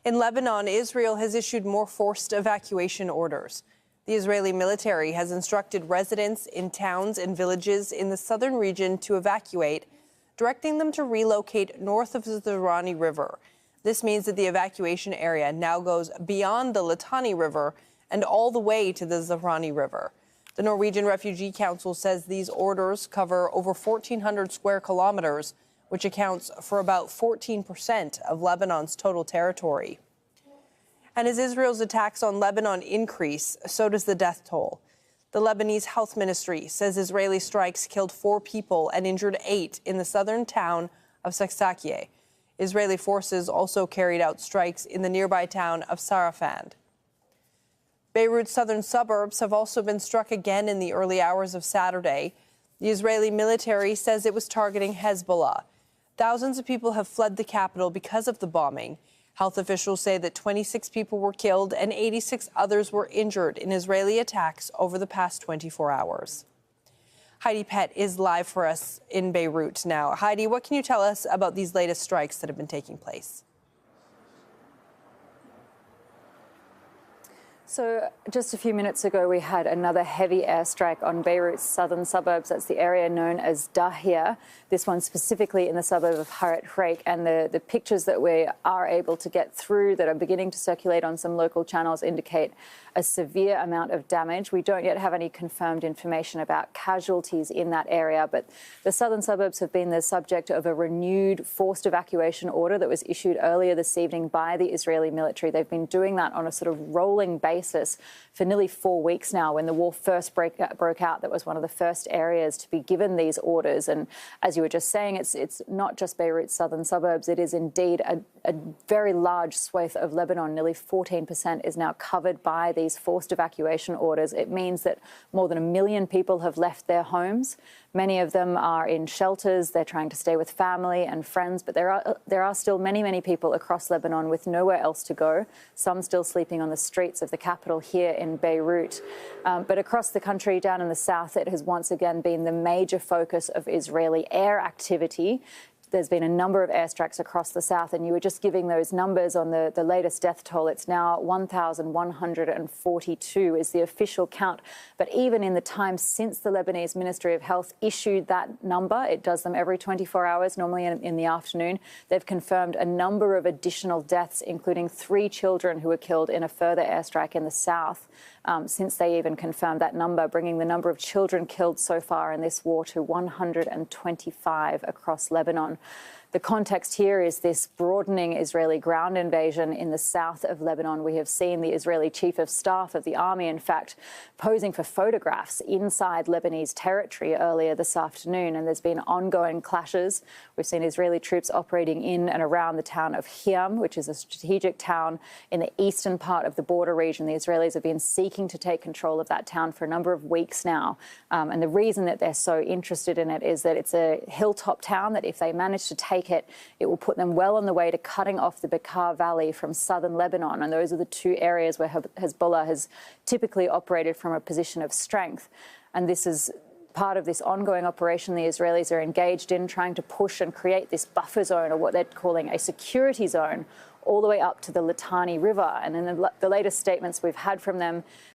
In Lebanon, Israel has issued more forced evacuation orders. The Israeli military has instructed residents in towns and villages in the southern region to evacuate, directing them to relocate north of the Zahrani River. This means that the evacuation area now goes beyond the Litani River and all the way to the Zahrani River. The Norwegian Refugee Council says these orders cover over 1,400 square kilometers, which accounts for about 14% of Lebanon's total territory. And as Israel's attacks on Lebanon increase, so does the death toll. The Lebanese health ministry says Israeli strikes killed 4 people and injured 8 in the southern town of Saksakieh. Israeli forces also carried out strikes in the nearby town of Sarafand. Beirut's southern suburbs have also been struck again in the early hours of Saturday. The Israeli military says it was targeting Hezbollah. Thousands of people have fled the capital because of the bombing. Health officials say that 26 people were killed and 86 others were injured in Israeli attacks over the past 24 hours. Heidi Pett is live for us in Beirut now. Heidi, what can you tell us about these latest strikes that have been taking place? So just a few minutes ago, we had another heavy airstrike on Beirut's southern suburbs. That's the area known as Dahia. This one specifically in the suburb of Haret Freik. And the pictures that we are able to get through that are beginning to circulate on some local channels indicate a severe amount of damage. We don't yet have any confirmed information about casualties in that area, but the southern suburbs have been the subject of a renewed forced evacuation order that was issued earlier this evening by the Israeli military. They've been doing that on a sort of rolling basis for nearly 4 weeks now. When the war first broke out, that was one of the first areas to be given these orders. And as you were just saying, it's not just Beirut's southern suburbs. It is indeed a very large swathe of Lebanon. Nearly 14% is now covered by these forced evacuation orders. It means that more than 1 million people have left their homes. Many of them are in shelters. They're trying to stay with family and friends, but there are still many people across Lebanon with nowhere else to go. Some still sleeping on the streets of the capital here in Beirut. But across the country, down in the south, it has once again been the major focus of Israeli air activity. There's been a number of airstrikes across the south, and you were just giving those numbers on the latest death toll. It's now 1,142 is the official count. But even in the time since the Lebanese Ministry of Health issued that number, it does them every 24 hours, normally in the afternoon, they've confirmed a number of additional deaths, including 3 children who were killed in a further airstrike in the south. Since they even confirmed that number, bringing the number of children killed so far in this war to 125 across Lebanon. The context here is this broadening Israeli ground invasion in the south of Lebanon. We have seen the Israeli chief of staff of the army, in fact, posing for photographs inside Lebanese territory earlier this afternoon, and there's been ongoing clashes. We've seen Israeli troops operating in and around the town of Khiam, which is a strategic town in the eastern part of the border region. The Israelis have been seeking to take control of that town for a number of weeks now, and the reason that they're so interested in it is that it's a hilltop town that if they manage to take it will put them well on the way to cutting off the Bekaa Valley from southern Lebanon. And those are the 2 areas where Hezbollah has typically operated from a position of strength. And this is part of this ongoing operation the Israelis are engaged in, trying to push and create this buffer zone, or what they're calling a security zone, all the way up to the Litani River. And in the latest statements we've had from them,